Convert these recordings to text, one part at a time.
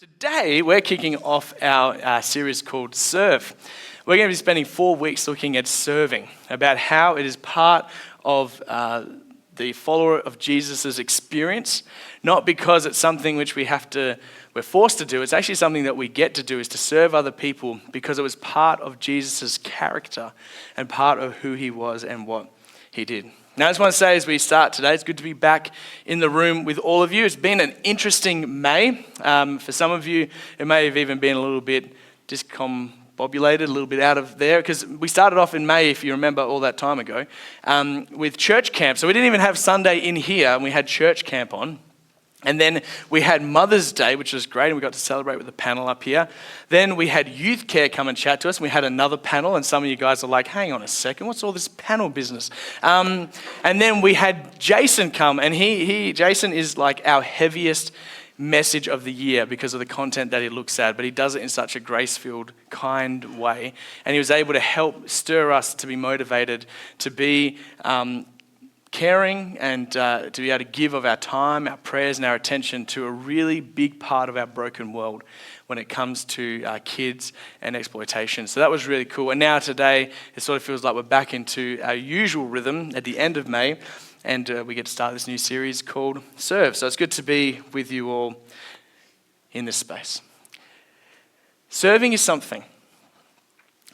Today, we're kicking off our series called Serve. We're going to be spending 4 weeks looking at serving, about how it is part of the follower of Jesus' experience, not because it's something which we're forced to do. It's actually something that we get to do, is to serve other people because it was part of Jesus' character and part of who he was and what he did. Now, I just want to say as we start today, it's good to be back in the room with all of you. It's been an interesting May. For some of you, it may have even been a little bit discombobulated, a little bit out of there, because we started off in May, if you remember all that time ago, with church camp. So we didn't even have Sunday in here, and we had church camp on. And then we had Mother's Day, which was great, and we got to celebrate with a panel up here. Then we had Youth Care come and chat to us, and we had another panel, and some of you guys are like, hang on a second, what's all this panel business? And then we had Jason come, and Jason is like our heaviest message of the year because of the content that he looks at, but he does it in such a grace-filled, kind way. And he was able to help stir us to be motivated, to be caring, and to be able to give of our time, our prayers, and our attention to a really big part of our broken world when it comes to kids and exploitation. So that was really cool. And now today, it sort of feels like we're back into our usual rhythm at the end of May, and we get to start this new series called Serve. So it's good to be with you all in this space. Serving is something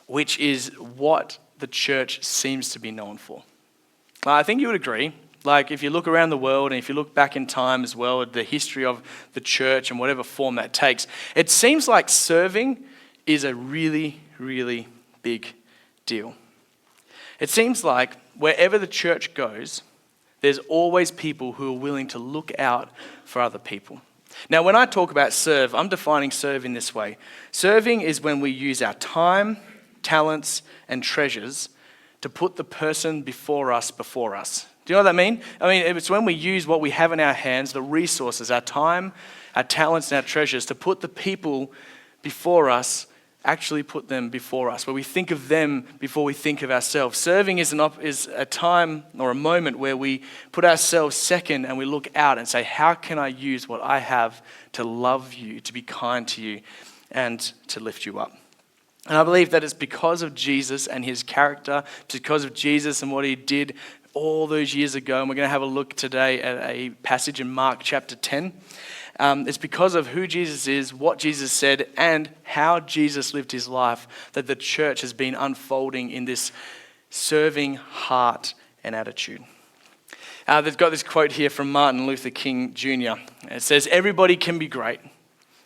which is what the church seems to be known for. I think you would agree. Like, if you look around the world and if you look back in time as well at the history of the church and whatever form that takes, it seems like serving is a really, really big deal. It seems like wherever the church goes, there's always people who are willing to look out for other people. Now, when I talk about serve, I'm defining serve in this way. Serving is when we use our time, talents, and treasures to put the person before us. Do you know what I mean? I mean, it's when we use what we have in our hands, the resources, our time, our talents, and our treasures, to put the people before us, actually put them before us, where we think of them before we think of ourselves. Serving is a time or a moment where we put ourselves second and we look out and say, how can I use what I have to love you, to be kind to you, and to lift you up? And I believe that it's because of Jesus and his character, because of Jesus and what he did all those years ago. And we're going to have a look today at a passage in Mark chapter 10. It's because of who Jesus is, what Jesus said, and how Jesus lived his life that the church has been unfolding in this serving heart and attitude. They've got this quote here from Martin Luther King Jr. It says, "Everybody can be great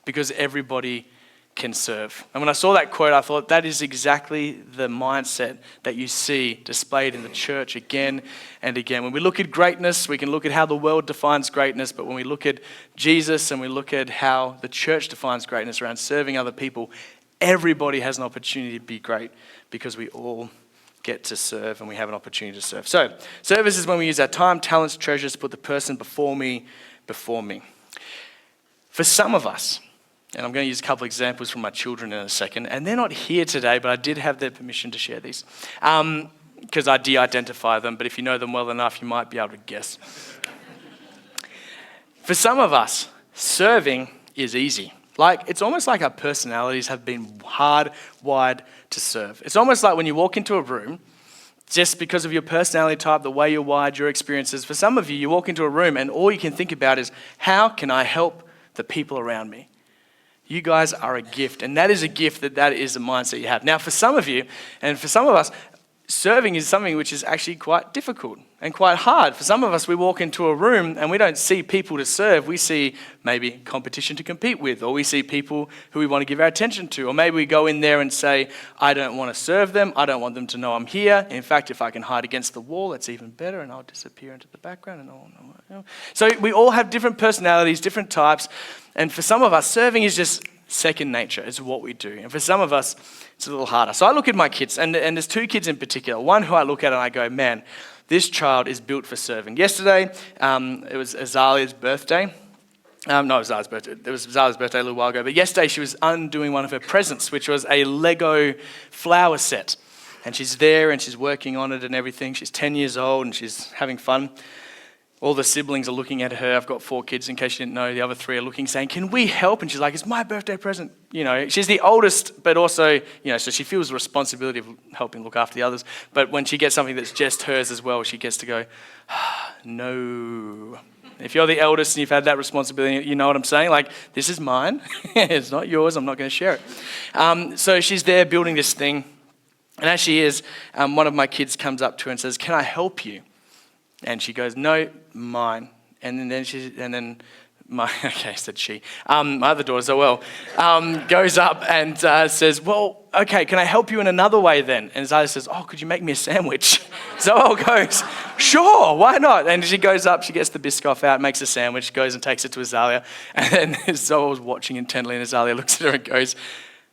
because everybody can serve." And when I saw that quote, I thought that is exactly the mindset that you see displayed in the church again and again. When we look at greatness, we can look at how the world defines greatness, but when we look at Jesus and we look at how the church defines greatness around serving other people, everybody has an opportunity to be great because we all get to serve and we have an opportunity to serve. So, service is when we use our time, talents, treasures to put the person before me. For some of us, and I'm going to use a couple of examples from my children in a second. And they're not here today, but I did have their permission to share these. Because I de-identify them, but if you know them well enough, you might be able to guess. For some of us, serving is easy. It's almost like our personalities have been hardwired to serve. It's almost like when you walk into a room, just because of your personality type, the way you're wired, your experiences. For some of you, you walk into a room and all you can think about is, how can I help the people around me? You guys are a gift, and that is a gift, that is a mindset you have. Now, for some of you, and for some of us, serving is something which is actually quite difficult and quite hard. For some of us, we walk into a room and we don't see people to serve. We see maybe competition to compete with, or we see people who we want to give our attention to. Or maybe we go in there and say, I don't want to serve them. I don't want them to know I'm here. In fact, if I can hide against the wall, that's even better, and I'll disappear into the background. And all. So we all have different personalities, different types. And for some of us, serving is just second nature. It's what we do. And for some of us, it's a little harder. So I look at my kids, and there's two kids in particular. One who I look at and I go, man, this child is built for serving. Yesterday, it was Azalia's birthday. No, it was Zara's birthday. It was Zara's birthday a little while ago. But yesterday, she was undoing one of her presents, which was a Lego flower set. And she's there and she's working on it and everything. She's 10 years old and she's having fun. all the siblings are looking at her. I've got 4 kids, in case you didn't know. The other 3 are looking, saying, can we help? And she's like, it's my birthday present. She's the oldest, but also, so she feels the responsibility of helping look after the others. But when she gets something that's just hers as well, she gets to go, no. If you're the eldest and you've had that responsibility, you know what I'm saying? Like, this is mine. It's not yours. I'm not going to share it. So she's there building this thing. And as she is, one of my kids comes up to her and says, can I help you? And she goes, no, mine. And then my other daughter, Zoel, goes up and says, well, okay, can I help you in another way then? And Azalea says, oh, could you make me a sandwich? Zoel goes, sure, why not? And she goes up, she gets the Biscoff out, makes a sandwich, goes and takes it to Azalea. And then Zoel's watching intently, and Azalea looks at her and goes,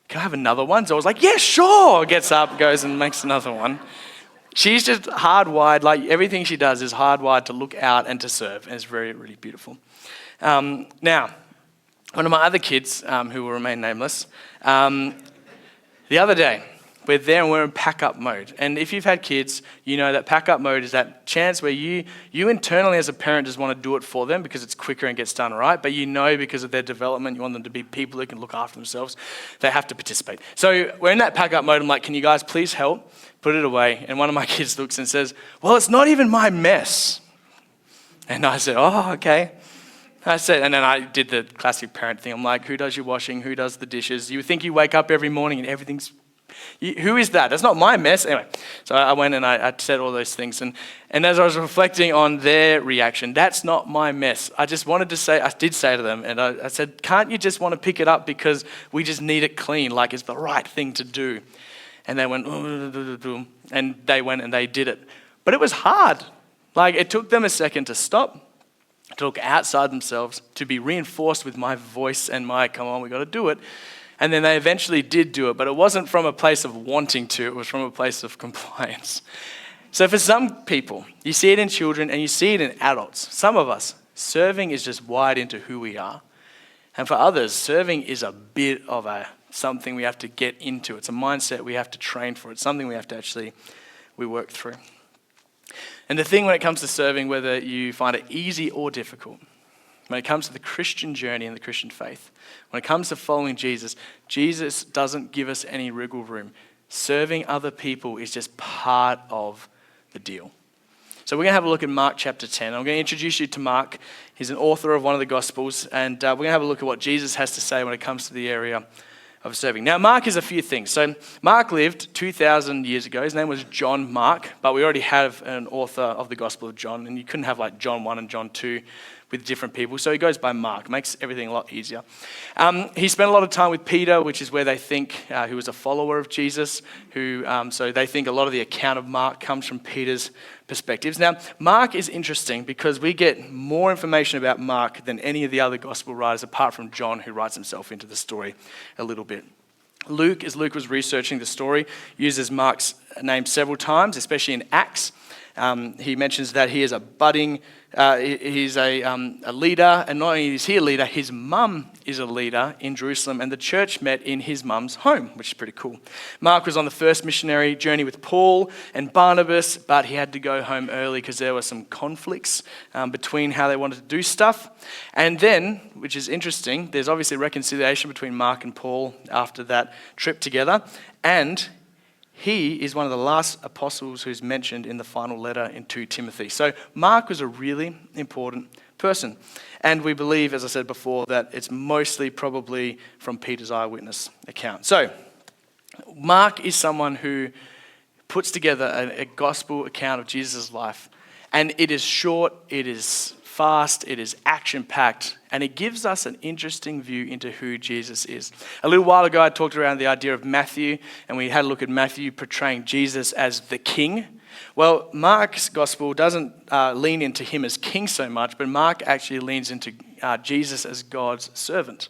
can I have another one? Zoel's like, yeah, sure. Gets up, goes and makes another one. She's just hardwired, like everything she does is hardwired to look out and to serve. And it's very, really beautiful. Now, one of my other kids, who will remain nameless, the other day, we're there and we're in pack-up mode. And if you've had kids, you know that pack-up mode is that chance where you internally as a parent just want to do it for them because it's quicker and gets done right, but because of their development, you want them to be people who can look after themselves. They have to participate. So we're in that pack-up mode. I'm like, can you guys please help? Put it away. And one of my kids looks and says, well, it's not even my mess. And I said, oh, okay. And then I did the classic parent thing. I'm like, who does your washing? Who does the dishes? You think you wake up every morning and everything's... Who is that? That's not my mess. Anyway, so I went and I said all those things. And as I was reflecting on their reaction, that's not my mess. I just wanted to say, I did say to them, and I said, can't you just want to pick it up because we just need it clean, like it's the right thing to do? And they went, and they went and they did it. But it was hard. Like, it took them a second to stop, to look outside themselves, to be reinforced with my voice and my, come on, we got to do it. And then they eventually did do it, but it wasn't from a place of wanting to, it was from a place of compliance. So for some people, you see it in children and you see it in adults. Some of us, serving is just wired into who we are. And for others, serving is a bit of something we have to get into. It's a mindset we have to train for. It's something we have to we work through. And the thing when it comes to serving, whether you find it easy or difficult, when it comes to the Christian journey and the Christian faith, when it comes to following Jesus, Jesus doesn't give us any wriggle room. Serving other people is just part of the deal. So we're going to have a look at Mark chapter 10. I'm going to introduce you to Mark. He's an author of one of the Gospels, and we're going to have a look at what Jesus has to say when it comes to the area of serving. Now, Mark is a few things. So Mark lived 2,000 years ago. His name was John Mark, but we already have an author of the Gospel of John, and you couldn't have like John 1 and John 2 with different people. So he goes by Mark. Makes everything a lot easier. He spent a lot of time with Peter, which is where they think he was a follower of Jesus. So they think a lot of the account of Mark comes from Peter's perspectives. Now, Mark is interesting because we get more information about Mark than any of the other gospel writers, apart from John, who writes himself into the story a little bit. Luke, as Luke was researching the story, uses Mark's name several times, especially in Acts. He mentions that he is a budding, he's a leader, and not only is he a leader, his mum is a leader in Jerusalem, and the church met in his mum's home, which is pretty cool. Mark was on the first missionary journey with Paul and Barnabas, but he had to go home early because there were some conflicts between how they wanted to do stuff. And then, which is interesting, there's obviously reconciliation between Mark and Paul after that trip together, and he is one of the last apostles who's mentioned in the final letter in 2 Timothy. So Mark was a really important person. And we believe, as I said before, that it's mostly probably from Peter's eyewitness account. So Mark is someone who puts together a gospel account of Jesus' life. And it is short, it is fast, it is action-packed, and it gives us an interesting view into who Jesus is. A little while ago, I talked around the idea of Matthew, and we had a look at Matthew portraying Jesus as the king. Well, Mark's gospel doesn't lean into him as king so much, but Mark actually leans into Jesus as God's servant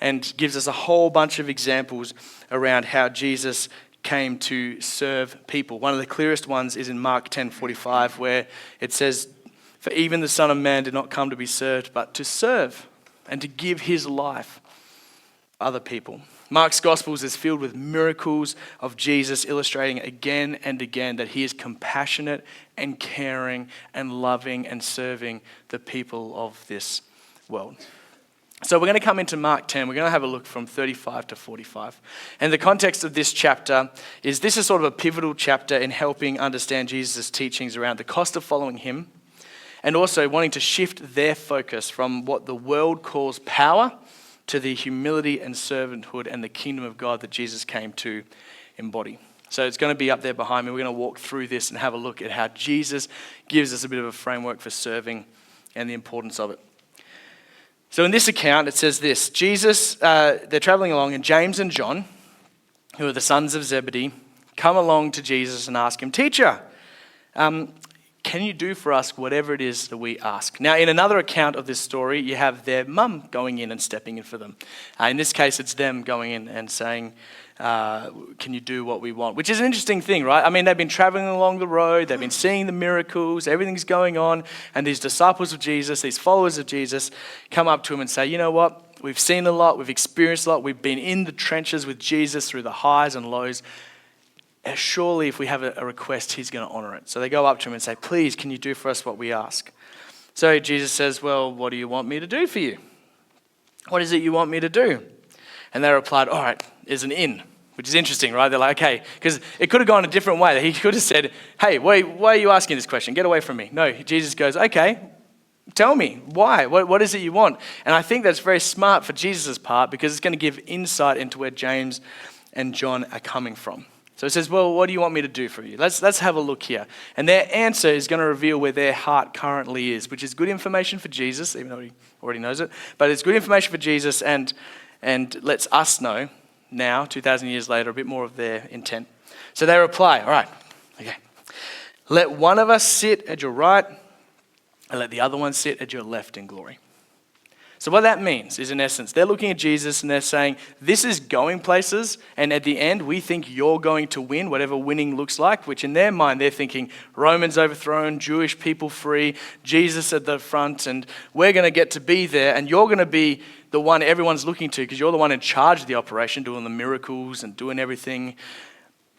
and gives us a whole bunch of examples around how Jesus came to serve people. One of the clearest ones is in Mark 10:45, where it says, "For even the Son of Man did not come to be served, but to serve and to give his life other people. Mark's Gospels is filled with miracles of Jesus, illustrating again and again that he is compassionate and caring and loving and serving the people of this world. So we're going to come into Mark 10. We're going to have a look from 35 to 45. And the context of this chapter is this is sort of a pivotal chapter in helping understand Jesus' teachings around the cost of following him, and also wanting to shift their focus from what the world calls power to the humility and servanthood and the kingdom of God that Jesus came to embody. So it's going to be up there behind me. We're going to walk through this and have a look at how Jesus gives us a bit of a framework for serving and the importance of it. So in this account, it says this. They're traveling along, and James and John, who are the sons of Zebedee, come along to Jesus and ask him, "Teacher, can you do for us whatever it is that we ask?" Now, in another account of this story, you have their mum going in and stepping in for them. In this case, it's them going in and saying, "Can you do what we want?" Which is an interesting thing, right? I mean, they've been traveling along the road, they've been seeing the miracles, everything's going on, and these disciples of Jesus, these followers of Jesus, come up to him and say, "You know what? We've seen a lot, we've experienced a lot, we've been in the trenches with Jesus through the highs and lows. Surely if we have a request, he's going to honor it." So they go up to him and say, "Please, can you do for us what we ask?" So Jesus says, "Well, what do you want me to do for you? What is it you want me to do?" And they replied, "All right, there's an inn," which is interesting, right? They're like, okay, because it could have gone a different way. He could have said, "Hey, why are you asking this question? Get away from me." No, Jesus goes, "Okay, tell me, why? What is it you want?" And I think that's very smart for Jesus' part, because it's going to give insight into where James and John are coming from. So it says, "Well, what do you want me to do for you?" Let's have a look here. And their answer is going to reveal where their heart currently is, which is good information for Jesus, even though he already knows it. But it's good information for Jesus and lets us know now, 2,000 years later, a bit more of their intent. So they reply, "All right, okay. Let one of us sit at your right and let the other one sit at your left in glory." So what that means is, in essence, they're looking at Jesus and they're saying, this is going places, and at the end, we think you're going to win, whatever winning looks like, which in their mind, they're thinking Romans overthrown, Jewish people free, Jesus at the front, and we're going to get to be there, and you're going to be the one everyone's looking to because you're the one in charge of the operation, doing the miracles and doing everything.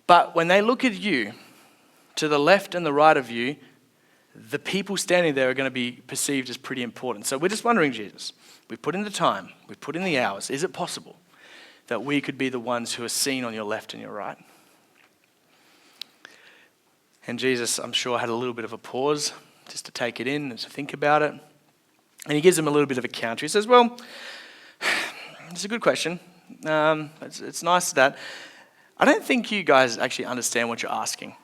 But when they look at you, to the left and the right of you, the people standing there are going to be perceived as pretty important. So we're just wondering, Jesus, we've put in the time, we've put in the hours. Is it possible that we could be the ones who are seen on your left and your right? And Jesus, I'm sure, had a little bit of a pause just to take it in and to think about it. And he gives them a little bit of a counter. He says, "Well, it's a good question. It's nice that I don't think you guys actually understand what you're asking.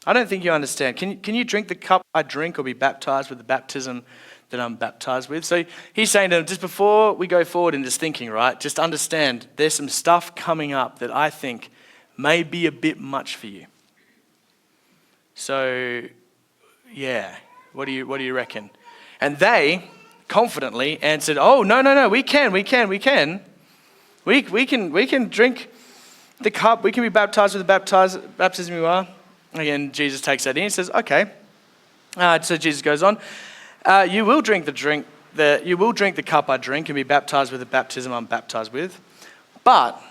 I don't think you understand. Can you drink the cup I drink or be baptized with the baptism that I'm baptized with?" So he's saying to them, just before we go forward in this thinking, right, just understand there's some stuff coming up that I think may be a bit much for you. So, yeah, what do you reckon? And they confidently answered, "Oh, no, we can. We can drink the cup. We can be baptized with the baptism you are." Again, Jesus takes that in and says, "Okay." So Jesus goes on, you will drink the cup I drink and be baptized with the baptism I'm baptized with. But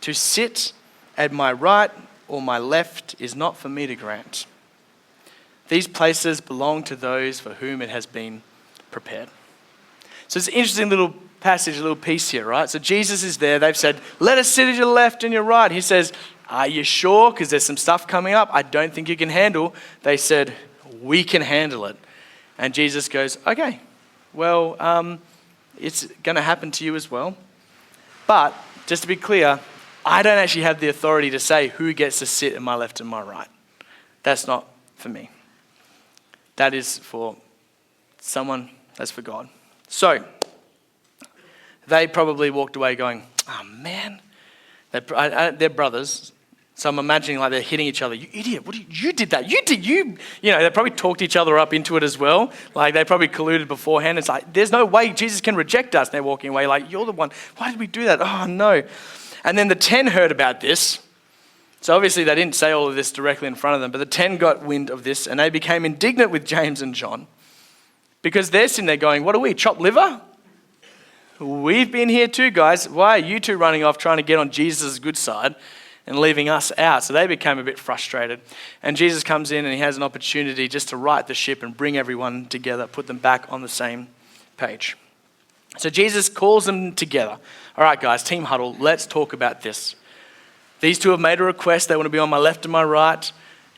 to sit at my right or my left is not for me to grant. These places belong to those for whom it has been prepared." So it's an interesting little passage, a little piece here, right? So Jesus is there. They've said, "Let us sit at your left and your right." He says, "Are you sure? Because there's some stuff coming up I don't think you can handle." They said, "We can handle it." And Jesus goes, "Okay, well, it's going to happen to you as well. But just to be clear, I don't actually have the authority to say who gets to sit at my left and my right. That's not for me. That is for someone, that's for God." So they probably walked away going, "Oh man," they're brothers. So I'm imagining like they're hitting each other. "You idiot, you did that. They probably talked each other up into it as well. Like they probably colluded beforehand. It's like, there's no way Jesus can reject us. And they're walking away like, "You're the one. Why did we do that? Oh no." And then the 10 heard about this. So obviously they didn't say all of this directly in front of them, but the 10 got wind of this and they became indignant with James and John because they're sitting there going, "What are we, chopped liver? we've been here too, guys. Why are you two running off trying to get on Jesus' good side and leaving us out? So they became a bit frustrated. And Jesus comes in and he has an opportunity just to right the ship and bring everyone together, put them back on the same page. So Jesus calls them together. All right, guys, team huddle, let's talk about this. These two have made a request. They want to be on my left and my right.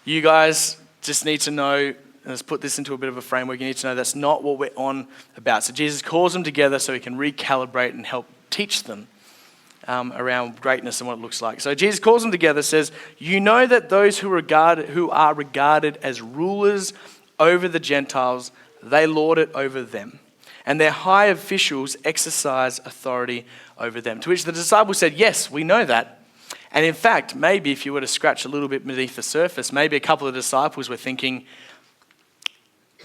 You guys just need to know, and let's put this into a bit of a framework, you need to know that's not what we're on about. So Jesus calls them together so he can recalibrate and help teach them around greatness and what it looks like. So Jesus calls them together, says, you know that those who are regarded as rulers over the Gentiles, they lord it over them, and their high officials exercise authority over them. To which the disciples said, yes, we know that. And in fact, maybe if you were to scratch a little bit beneath the surface, maybe a couple of disciples were thinking,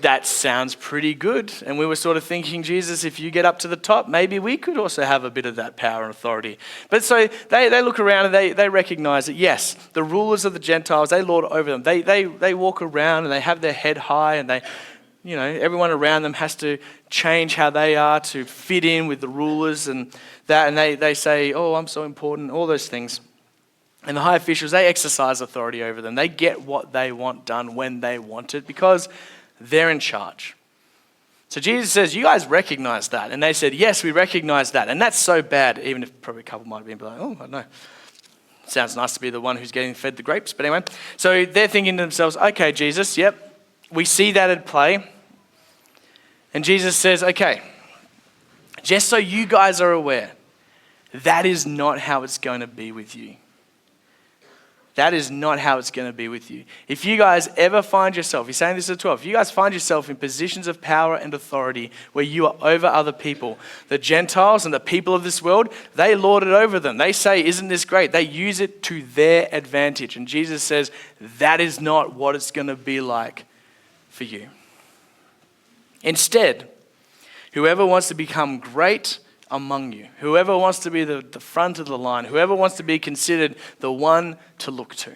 that sounds pretty good. And we were sort of thinking, Jesus, if you get up to the top, maybe we could also have a bit of that power and authority. But so they look around and they recognize that, yes, the rulers of the Gentiles, they lord over them. They walk around and they have their head high, and everyone around them has to change how they are to fit in with the rulers and that. And they say, oh, I'm so important, all those things. And the high officials, they exercise authority over them. They get what they want done when they want it because they're in charge. So Jesus says, you guys recognize that. And they said, yes, we recognize that. And that's so bad, even if probably a couple might have been like, oh, I don't know. Sounds nice to be the one who's getting fed the grapes. But anyway, so they're thinking to themselves, okay, Jesus, yep, we see that at play. And Jesus says, okay, just so you guys are aware, that is not how it's going to be with you. That is not how it's going to be with you. If you guys ever find yourself, he's saying this at 12, if you guys find yourself in positions of power and authority where you are over other people, the Gentiles and the people of this world, they lord it over them. They say, isn't this great? They use it to their advantage. And Jesus says, that is not what it's going to be like for you. Instead, whoever wants to become great among you, whoever wants to be the front of the line, whoever wants to be considered the one to look to,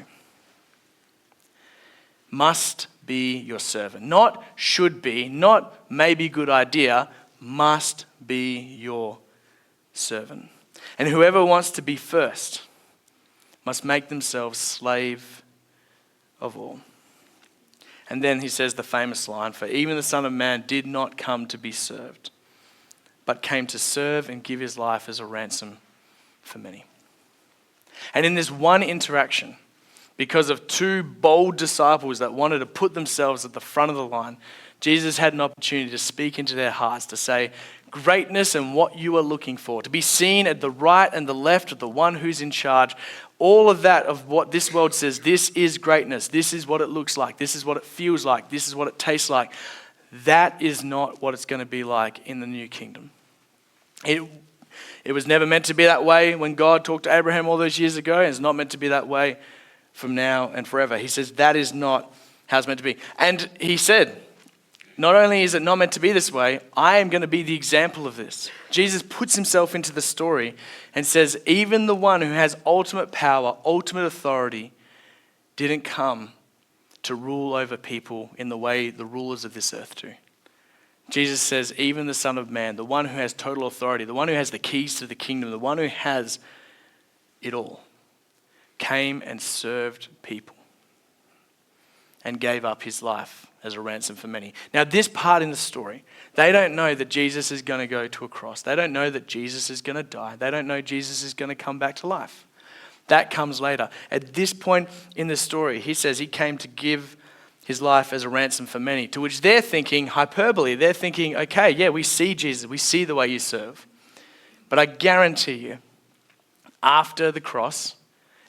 must be your servant. Not should be, not maybe good idea, must be your servant. And whoever wants to be first must make themselves slave of all. And then he says the famous line, for even the Son of Man did not come to be served, but came to serve and give his life as a ransom for many. And in this one interaction, because of two bold disciples that wanted to put themselves at the front of the line, Jesus had an opportunity to speak into their hearts, to say, greatness and what you are looking for, to be seen at the right and the left of the one who's in charge, all of that of what this world says, this is greatness, this is what it looks like, this is what it feels like, this is what it tastes like. That is not what it's going to be like in the new kingdom. It was never meant to be that way when God talked to Abraham all those years ago, and it's not meant to be that way from now and forever. He says that is not how it's meant to be. And he said, not only is it not meant to be this way, I am going to be the example of this. Jesus puts himself into the story and says, even the one who has ultimate power, ultimate authority, didn't come to rule over people in the way the rulers of this earth do. Jesus says, even the Son of Man, the one who has total authority, the one who has the keys to the kingdom, the one who has it all, came and served people and gave up his life as a ransom for many. Now, this part in the story, they don't know that Jesus is going to go to a cross. They don't know that Jesus is going to die. They don't know Jesus is going to come back to life. That comes later. At this point in the story, he says he came to give his life as a ransom for many, to which they're thinking hyperbole. They're thinking, okay, yeah, we see Jesus, we see the way you serve. But I guarantee you, after the cross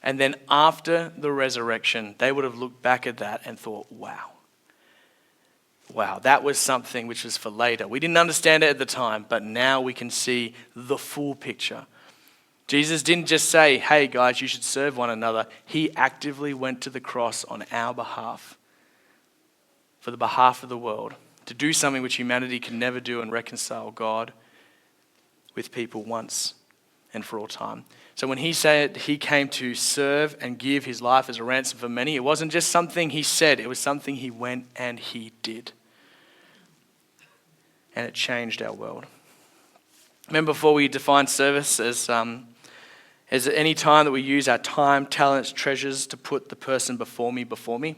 and then after the resurrection, they would have looked back at that and thought, wow, that was something which was for later. We didn't understand it at the time, but now we can see the full picture. Jesus didn't just say, hey guys, you should serve one another. He actively went to the cross on our behalf, for the behalf of the world, to do something which humanity can never do and reconcile God with people once and for all time. So when he said he came to serve and give his life as a ransom for many, it wasn't just something he said, it was something he went and he did. And it changed our world. Remember, before we define service as any time that we use our time, talents, treasures to put the person before me.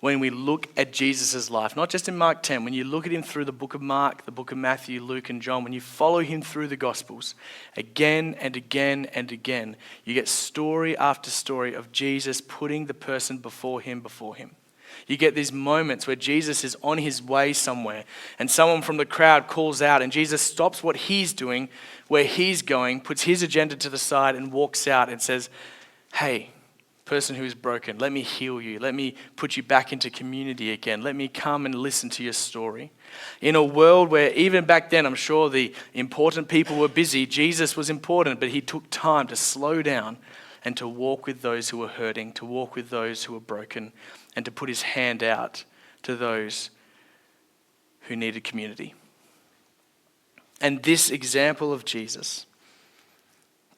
When we look at Jesus' life, not just in Mark 10, when you look at him through the book of Mark, the book of Matthew, Luke, and John, when you follow him through the Gospels, again and again and again, you get story after story of Jesus putting the person before him. You get these moments where Jesus is on his way somewhere and someone from the crowd calls out and Jesus stops what he's doing, where he's going, puts his agenda to the side and walks out and says, "Hey, person who is broken, let me heal you. Let me put you back into community again. Let me come and listen to your story." In a world where even back then, I'm sure the important people were busy, Jesus was important, but he took time to slow down and to walk with those who were hurting, to walk with those who were broken, and to put his hand out to those who needed community. And this example of Jesus,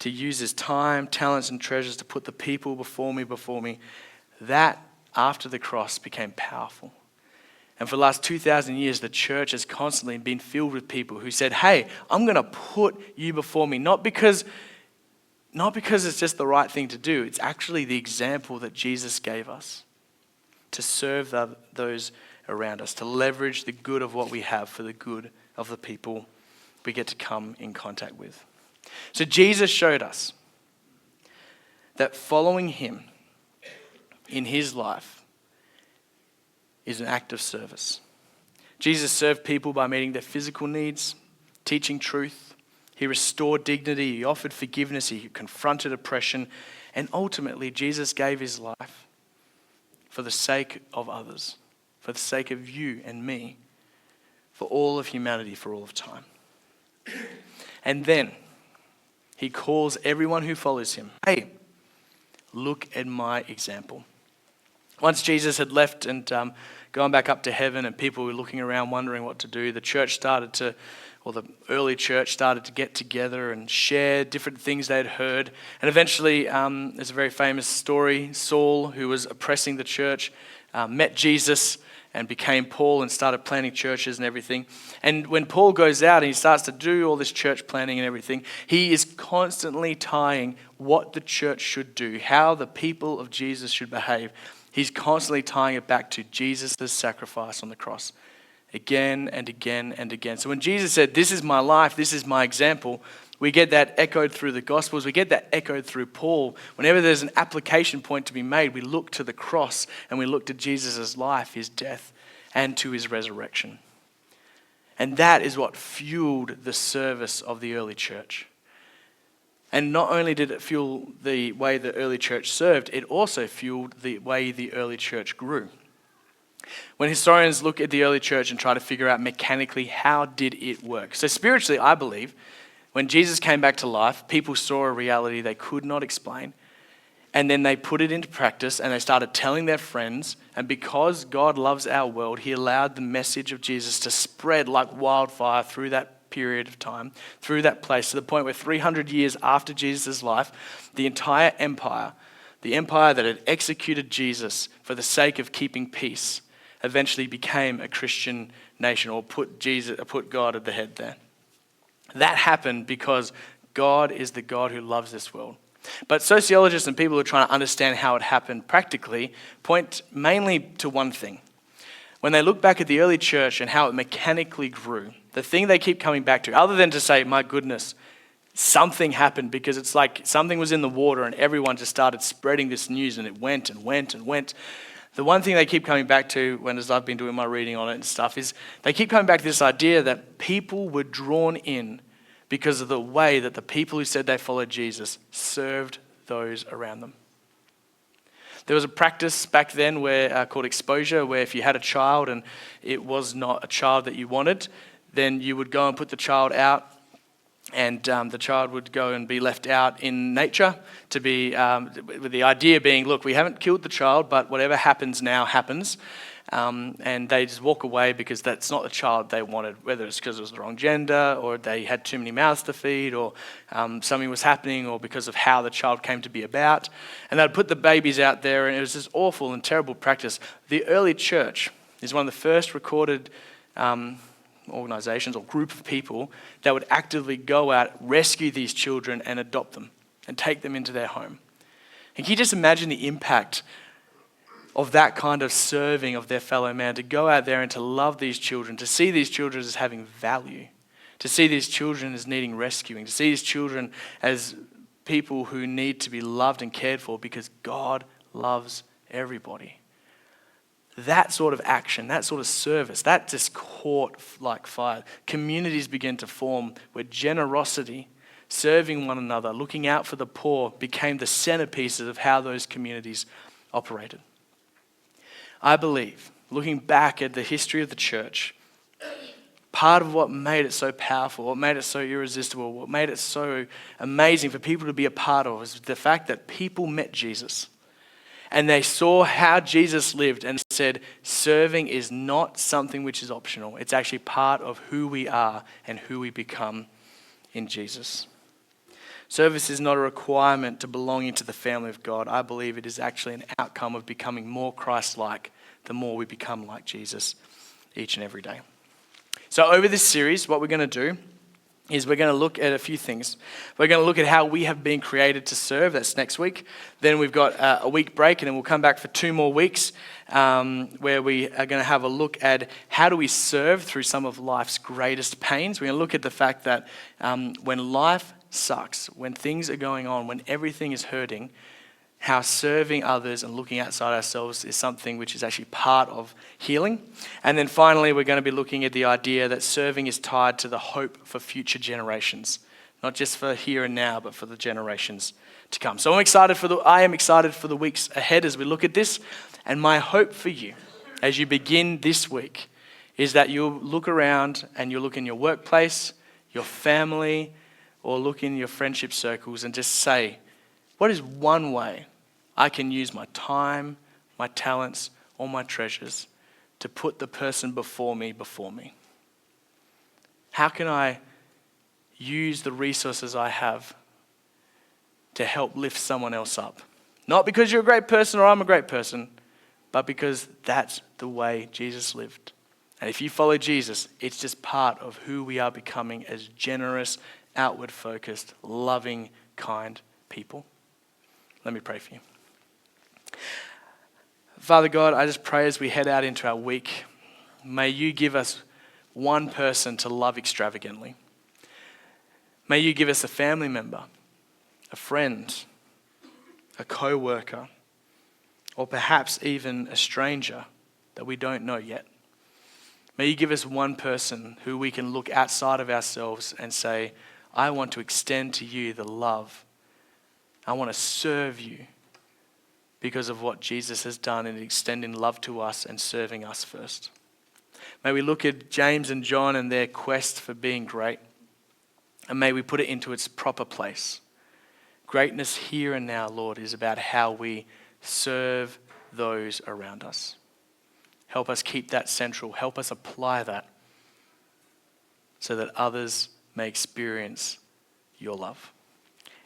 to use his time, talents, and treasures to put the people before me, that after the cross became powerful. And for the last 2,000 years, the church has constantly been filled with people who said, "Hey, I'm going to put you before me," not because it's just the right thing to do. It's actually the example that Jesus gave us to serve those around us, to leverage the good of what we have for the good of the people we get to come in contact with. So Jesus showed us that following him in his life is an act of service. Jesus served people by meeting their physical needs, teaching truth. He restored dignity. He offered forgiveness. He confronted oppression. And ultimately, Jesus gave his life for the sake of others, for the sake of you and me, for all of humanity, for all of time. And then he calls everyone who follows him, "Hey, look at my example." Once Jesus had left and gone back up to heaven and people were looking around wondering what to do, the early church started to get together and share different things they had heard. And eventually, there's a very famous story, Saul, who was oppressing the church, met Jesus and became Paul and started planting churches and everything. And when Paul goes out and he starts to do all this church planting and everything, he is constantly tying what the church should do, how the people of Jesus should behave. He's constantly tying it back to Jesus' sacrifice on the cross, again and again and again. So when Jesus said, "This is my life, this is my example," we get that echoed through the Gospels. We get that echoed through Paul. Whenever there's an application point to be made, we look to the cross and we look to Jesus' life, his death, and to his resurrection. And that is what fueled the service of the early church. And not only did it fuel the way the early church served, it also fueled the way the early church grew. When historians look at the early church and try to figure out mechanically how did it work. So spiritually, I believe, when Jesus came back to life, people saw a reality they could not explain. And then they put it into practice and they started telling their friends. And because God loves our world, he allowed the message of Jesus to spread like wildfire through that period of time, through that place, to the point where 300 years after Jesus' life, the entire empire, the empire that had executed Jesus for the sake of keeping peace, eventually became a Christian nation, or put God at the head there. That happened because God is the God who loves this world. But sociologists and people who are trying to understand how it happened practically point mainly to one thing. When they look back at the early church and how it mechanically grew, the thing they keep coming back to, other than to say, "My goodness, something happened," because it's like something was in the water and everyone just started spreading this news and it went and went and went. The one thing they keep coming back to, as I've been doing my reading on it and stuff, is they keep coming back to this idea that people were drawn in because of the way that the people who said they followed Jesus served those around them. There was a practice back then called exposure, where if you had a child and it was not a child that you wanted, then you would go and put the child out, and the child would go and be left out in nature to be, with the idea being, look, we haven't killed the child, but whatever happens now happens. And they just walk away because that's not the child they wanted, whether it's because it was the wrong gender or they had too many mouths to feed or something was happening or because of how the child came to be about. And they'd put the babies out there, and it was this awful and terrible practice. The early church is one of the first recorded organizations or group of people that would actively go out, rescue these children and adopt them and take them into their home. And can you just imagine the impact of that kind of serving of their fellow man, to go out there and to love these children, to see these children as having value, to see these children as needing rescuing, to see these children as people who need to be loved and cared for because God loves everybody. That sort of action, that sort of service, that just caught like fire. Communities began to form where generosity, serving one another, looking out for the poor became the centerpieces of how those communities operated. I believe, looking back at the history of the church, part of what made it so powerful, what made it so irresistible, what made it so amazing for people to be a part of was the fact that people met Jesus. And they saw how Jesus lived and said, serving is not something which is optional. It's actually part of who we are and who we become in Jesus. Service is not a requirement to belonging to the family of God. I believe it is actually an outcome of becoming more Christ-like the more we become like Jesus each and every day. So over this series, what we're going to do is we're going to look at a few things. We're going to look at how we have been created to serve. That's next week. Then we've got a week break, and then we'll come back for 2 more weeks where we are going to have a look at how do we serve through some of life's greatest pains. We're going to look at the fact that when life sucks, when things are going on, when everything is hurting, how serving others and looking outside ourselves is something which is actually part of healing. And then finally, we're going to be looking at the idea that serving is tied to the hope for future generations, not just for here and now, but for the generations to come. So I am excited for the weeks ahead as we look at this. And my hope for you as you begin this week is that you'll look around and you'll look in your workplace, your family, or look in your friendship circles and just say, what is one way I can use my time, my talents, or my treasures to put the person before me? How can I use the resources I have to help lift someone else up? Not because you're a great person or I'm a great person, but because that's the way Jesus lived. And if you follow Jesus, it's just part of who we are becoming as generous, outward-focused, loving, kind people. Let me pray for you. Father God, I just pray as we head out into our week, may you give us one person to love extravagantly. May you give us a family member, a friend, a co-worker, or perhaps even a stranger that we don't know yet. May you give us one person who we can look outside of ourselves and say, I want to extend to you the love. I want to serve you because of what Jesus has done in extending love to us and serving us first. May we look at James and John and their quest for being great, and may we put it into its proper place. Greatness here and now, Lord, is about how we serve those around us. Help us keep that central. Help us apply that so that others may experience your love.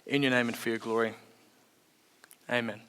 In your name and for your glory. Amen.